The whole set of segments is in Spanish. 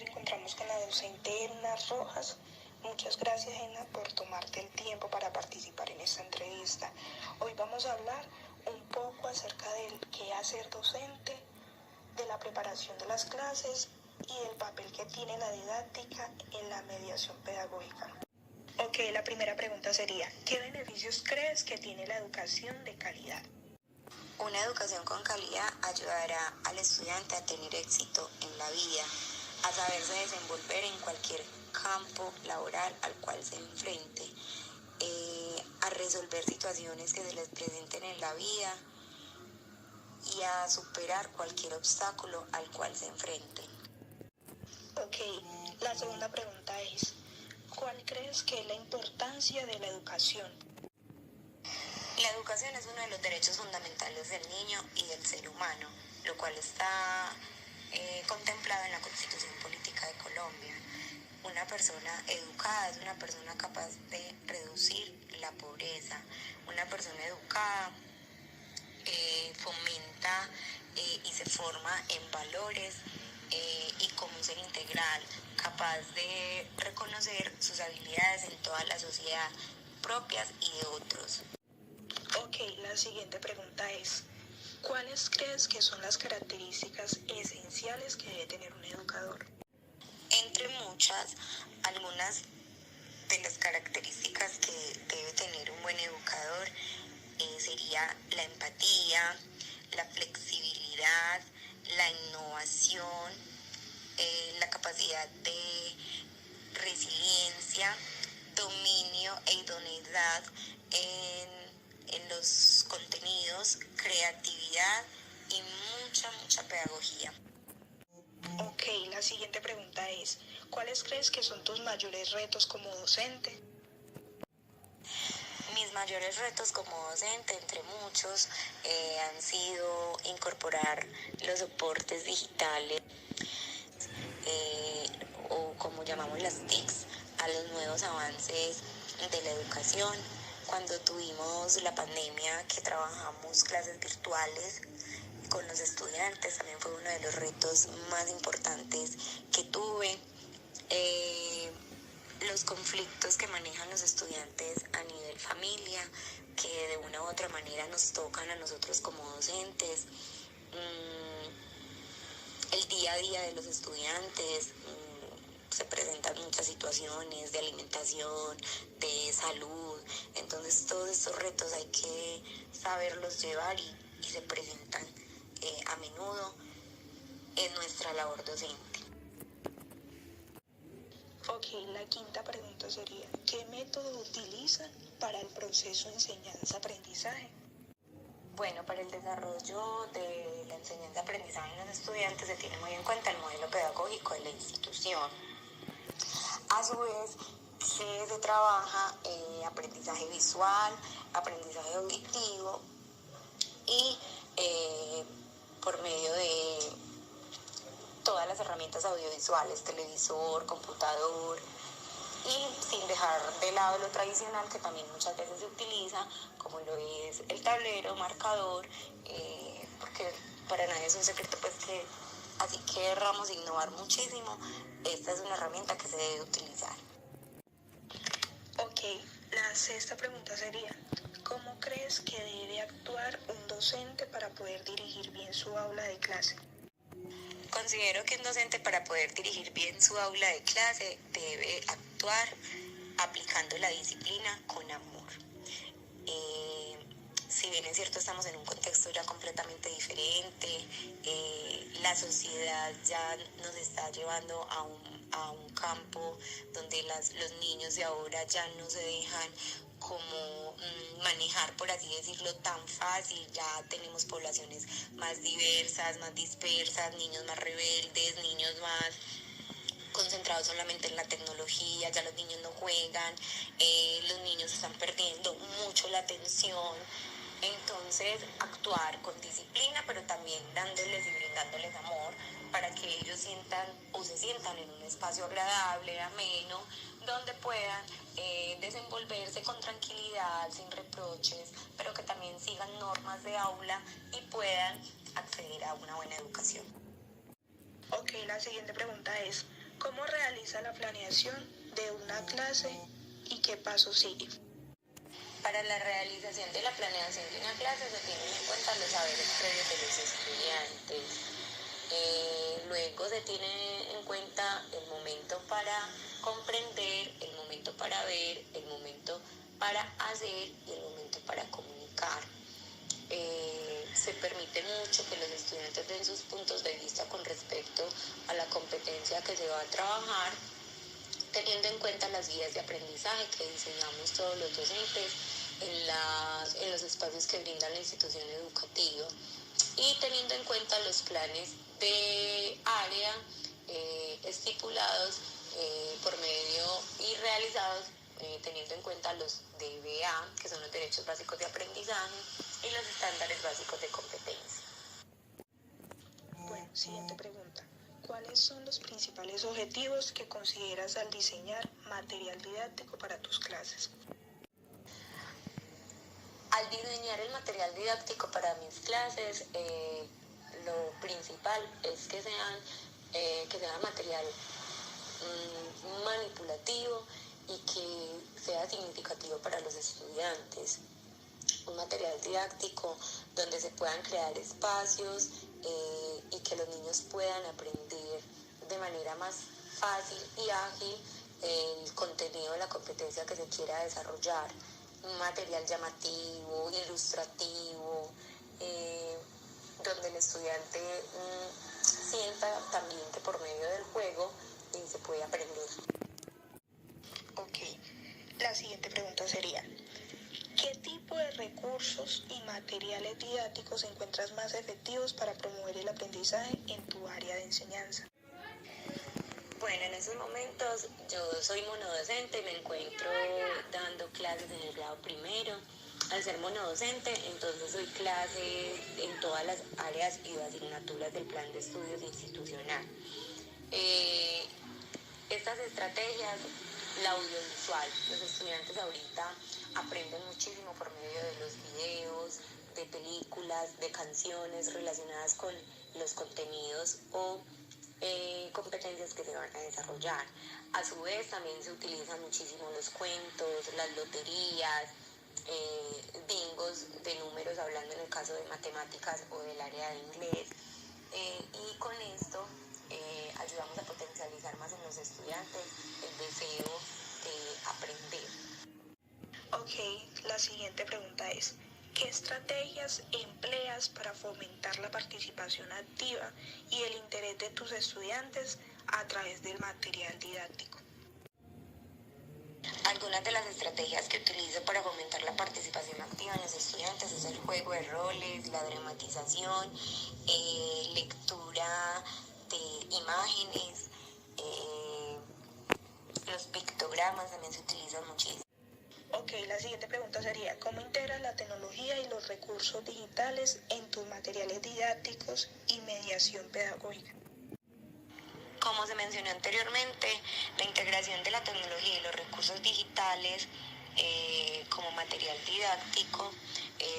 encontramos con la docente Edna Rojas. Muchas gracias, Edna, por tomarte el tiempo para participar en esta entrevista. Hoy vamos a hablar un poco acerca del qué hacer docente, de la preparación de las clases y del papel que tiene la didáctica en la mediación pedagógica. Ok, la primera pregunta sería, ¿qué beneficios crees que tiene la educación de calidad? Una educación con calidad ayudará al estudiante a tener éxito en la vida, a saberse desenvolver en cualquier campo laboral al cual se enfrente, a resolver situaciones que se les presenten en la vida y a superar cualquier obstáculo al cual se enfrenten. Ok, la segunda pregunta es, ¿cuál crees que es la importancia de la educación? La educación es uno de los derechos fundamentales del niño y del ser humano, lo cual está contemplado en la Constitución Política de Colombia. Una persona educada es una persona capaz de reducir la pobreza. Una persona educada fomenta y se forma en valores y como un ser integral, capaz de reconocer sus habilidades en toda la sociedad, propias y de otros. Ok, la siguiente pregunta es, ¿cuáles crees que son las características esenciales que debe tener un educador? Entre muchas, algunas de las características que debe tener un buen educador sería la empatía, la flexibilidad, la innovación, la capacidad de resiliencia, dominio e idoneidad en los contenidos, creatividad y mucha pedagogía. Ok, la siguiente pregunta es, ¿cuáles crees que son tus mayores retos como docente? Mis mayores retos como docente, entre muchos, han sido incorporar los soportes digitales o como llamamos las TICs, a los nuevos avances de la educación. Cuando tuvimos la pandemia, que trabajamos clases virtuales con los estudiantes, también fue uno de los retos más importantes que tuve. Los conflictos que manejan los estudiantes a nivel familia, que de una u otra manera nos tocan a nosotros como docentes. El día a día de los estudiantes, se presentan muchas situaciones de alimentación, de salud, entonces todos estos retos hay que saberlos llevar y se presentan a menudo en nuestra labor docente. Ok, la quinta pregunta sería, ¿qué método utilizan para el proceso de enseñanza-aprendizaje? Bueno, para el desarrollo de la enseñanza-aprendizaje en los estudiantes se tiene muy en cuenta el modelo pedagógico de la institución. A su vez, se trabaja aprendizaje visual, aprendizaje auditivo y por medio de todas las herramientas audiovisuales, televisor, computador, y sin dejar de lado lo tradicional que también muchas veces se utiliza, como lo es el tablero, marcador, porque para nadie es un secreto pues que así querramos innovar muchísimo, esta es una herramienta que se debe utilizar. Ok, la sexta pregunta sería, ¿cómo crees que debe actuar un docente para poder dirigir bien su aula de clase? Considero que un docente para poder dirigir bien su aula de clase debe actuar aplicando la disciplina con amor. Si bien es cierto, estamos en un contexto ya completamente diferente, la sociedad ya nos está llevando a un campo donde los niños de ahora ya no se dejan como manejar, por así decirlo, tan fácil. Ya tenemos poblaciones más diversas, más dispersas, niños más rebeldes, niños más concentrados solamente en la tecnología, ya los niños no juegan, los niños están perdiendo mucho la atención. Entonces, actuar con disciplina, pero también dándoles y brindándoles amor para que ellos sientan o se sientan en un espacio agradable, ameno, donde puedan desenvolverse con tranquilidad, sin reproches, pero que también sigan normas de aula y puedan acceder a una buena educación. Ok, la siguiente pregunta es, ¿Cómo realiza la planeación de una clase y qué paso sigue? Para la realización de la planeación de una clase se tienen en cuenta los saberes previos de los estudiantes. Luego se tiene en cuenta el momento para comprender, el momento para ver, el momento para hacer y el momento para comunicar. Se permite mucho que los estudiantes den sus puntos de vista con respecto a la competencia que se va a trabajar, teniendo en cuenta las guías de aprendizaje que diseñamos todos los docentes en los espacios que brinda la institución educativa y teniendo en cuenta los planes de área estipulados por medio y realizados teniendo en cuenta los DBA, que son los derechos básicos de aprendizaje, y los estándares básicos de competencia. Bueno, siguiente pregunta. ¿Cuáles son los principales objetivos que consideras al diseñar material didáctico para tus clases? Al diseñar el material didáctico para mis clases, lo principal es que sea material manipulativo y que sea significativo para los estudiantes. Un material didáctico donde se puedan crear espacios y que los niños puedan aprender de manera más fácil y ágil el contenido de la competencia que se quiera desarrollar. Un material llamativo, ilustrativo, donde el estudiante sienta también que por medio del juego se puede aprender. Ok, la siguiente pregunta sería, ¿qué tipo de recursos y materiales didácticos encuentras más efectivos para promover el aprendizaje en tu área de enseñanza? Bueno, en estos momentos yo soy monodocente y me encuentro dando clases en el grado primero. Al ser monodocente, entonces doy clases en todas las áreas y asignaturas del plan de estudios institucional. Estas estrategias, la audiovisual, los estudiantes ahorita aprenden muchísimo por medio de los videos, de películas, de canciones relacionadas con los contenidos o competencias que se van a desarrollar. A su vez también se utilizan muchísimo los cuentos, las loterías, bingos de números, hablando en el caso de matemáticas o del área de inglés, y con esto ayudamos a potencializar más en los estudiantes el deseo de aprender. Ok, la siguiente pregunta es, ¿qué estrategias empleas para fomentar la participación activa y el interés de tus estudiantes a través del material didáctico? Algunas de las estrategias que utilizo para fomentar la participación activa en los estudiantes es el juego de roles, la dramatización, lectura de imágenes, los pictogramas también se utilizan muchísimo. Ok, la siguiente pregunta sería, ¿cómo integras la tecnología y los recursos digitales en tus materiales didácticos y mediación pedagógica? Como se mencionó anteriormente, la integración de la tecnología y los recursos digitales como material didáctico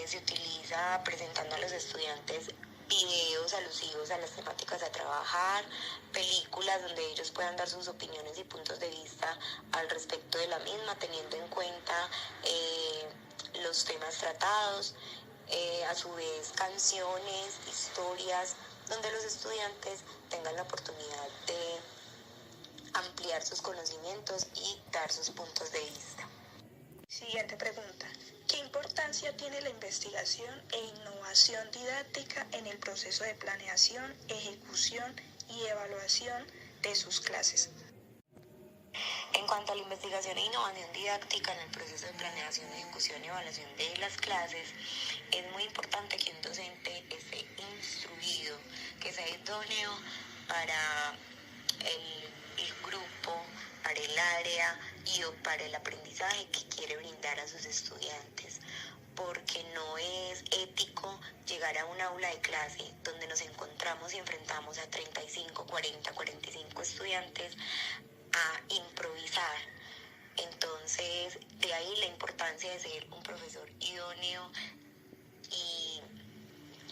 se utiliza presentando a los estudiantes videos alusivos a las temáticas a trabajar, películas donde ellos puedan dar sus opiniones y puntos de vista al respecto de la misma, teniendo en cuenta los temas tratados, a su vez canciones, historias, donde los estudiantes tengan la oportunidad de ampliar sus conocimientos y dar sus puntos de vista. Siguiente pregunta. ¿Qué importancia tiene la investigación e innovación didáctica en el proceso de planeación, ejecución y evaluación de sus clases? En cuanto a la investigación e innovación didáctica en el proceso de planeación, ejecución y evaluación de las clases, es muy importante que un docente esté instruido, que sea idóneo para el grupo, para el área y o para el aprendizaje que quiere brindar a sus estudiantes, porque no es ético llegar a un aula de clase donde nos encontramos y enfrentamos a 35, 40, 45 estudiantes a improvisar. Entonces, de ahí la importancia de ser un profesor idóneo y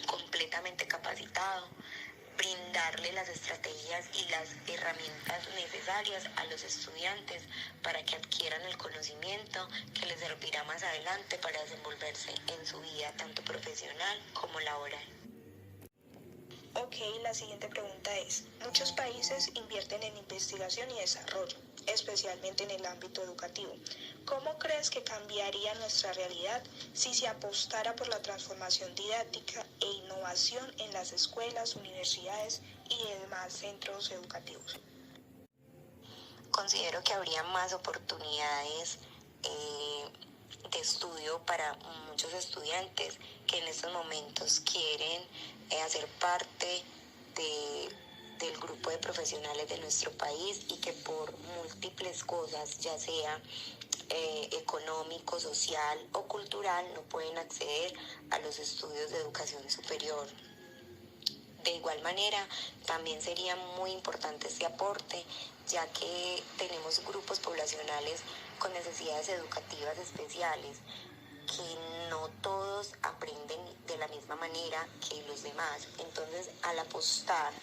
completamente capacitado, brindarle las estrategias y las herramientas necesarias a los estudiantes para que adquieran el conocimiento que les servirá más adelante para desenvolverse en su vida tanto profesional como laboral. Ok, la siguiente pregunta es, muchos países invierten en investigación y desarrollo, especialmente en el ámbito educativo. ¿Cómo crees que cambiaría nuestra realidad si se apostara por la transformación didáctica e innovación en las escuelas, universidades y demás centros educativos? Considero que habría más oportunidades de estudio para muchos estudiantes que en estos momentos quieren hacer parte del grupo de profesionales de nuestro país y que por múltiples cosas, ya sea económico, social o cultural, no pueden acceder a los estudios de educación superior. De igual manera, también sería muy importante este aporte, ya que tenemos grupos poblacionales con necesidades educativas especiales, que no todos aprenden de la misma manera que los demás. Entonces, al apostar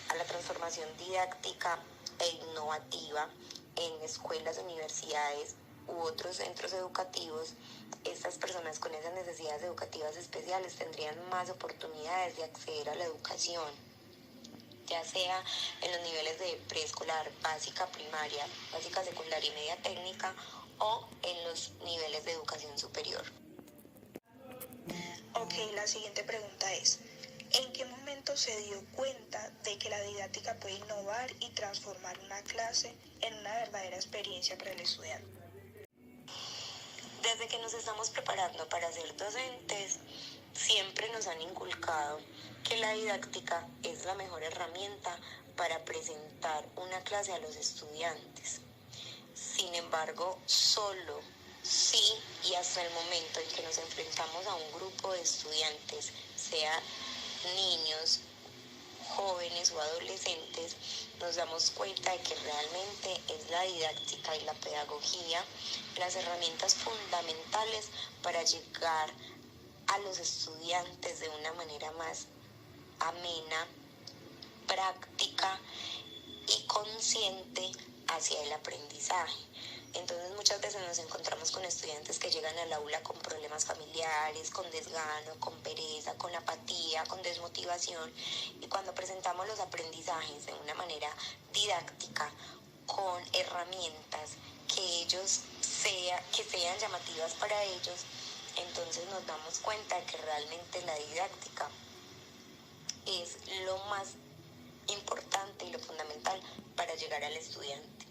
a la transformación didáctica e innovativa en escuelas, universidades u otros centros educativos, estas personas con esas necesidades educativas especiales tendrían más oportunidades de acceder a la educación, ya sea en los niveles de preescolar, básica, primaria, básica, secundaria y media técnica, o en los niveles de educación superior. Ok, la siguiente pregunta es, ¿en qué momento se dio cuenta de que la didáctica puede innovar y transformar una clase en una verdadera experiencia para el estudiante? Desde que nos estamos preparando para ser docentes, siempre nos han inculcado que la didáctica es la mejor herramienta para presentar una clase a los estudiantes. Sin embargo, solo sí y hasta el momento en que nos enfrentamos a un grupo de estudiantes, sea niños, jóvenes o adolescentes, nos damos cuenta de que realmente es la didáctica y la pedagogía las herramientas fundamentales para llegar a los estudiantes de una manera más amena, práctica y consciente hacia el aprendizaje. Entonces muchas veces nos encontramos con estudiantes que llegan al aula con problemas familiares, con desgano, con pereza, con apatía, con desmotivación, y cuando presentamos los aprendizajes de una manera didáctica, con herramientas que sean llamativas para ellos, entonces nos damos cuenta de que realmente la didáctica es lo más importante y lo fundamental para llegar al estudiante.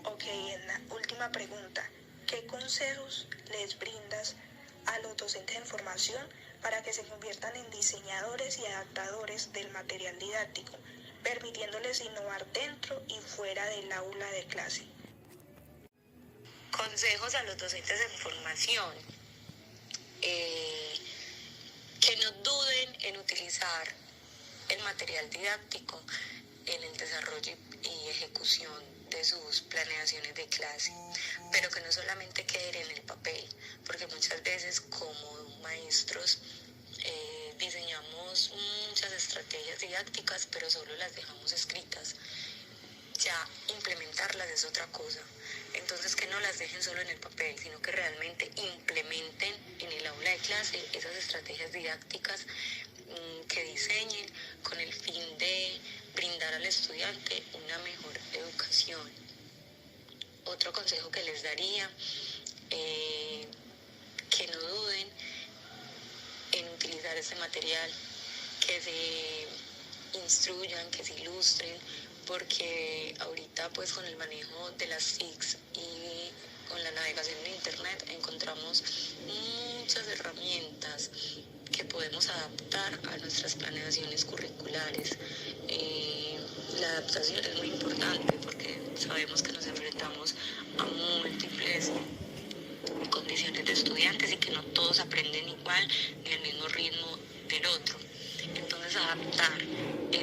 Ok, Edna, última pregunta. ¿Qué consejos les brindas a los docentes en formación para que se conviertan en diseñadores y adaptadores del material didáctico, permitiéndoles innovar dentro y fuera del aula de clase? Consejos a los docentes en formación. Que no duden en utilizar el material didáctico en el desarrollo y ejecución de sus planeaciones de clase, pero que no solamente queden en el papel, porque muchas veces como maestros diseñamos muchas estrategias didácticas, pero solo las dejamos escritas. Ya implementarlas es otra cosa. Entonces, que no las dejen solo en el papel, sino que realmente implementen en el aula de clase esas estrategias didácticas que diseñen con el fin de brindar al estudiante una mejor educación. Otro consejo que les daría, que no duden en utilizar este material, que se instruyan, que se ilustren, porque ahorita pues con el manejo de las TICs y con la navegación en internet encontramos muchas herramientas que podemos adaptar a nuestras planeaciones curriculares. La adaptación es muy importante porque sabemos que nos enfrentamos a múltiples condiciones de estudiantes y que no todos aprenden igual ni al mismo ritmo del otro. Entonces adaptar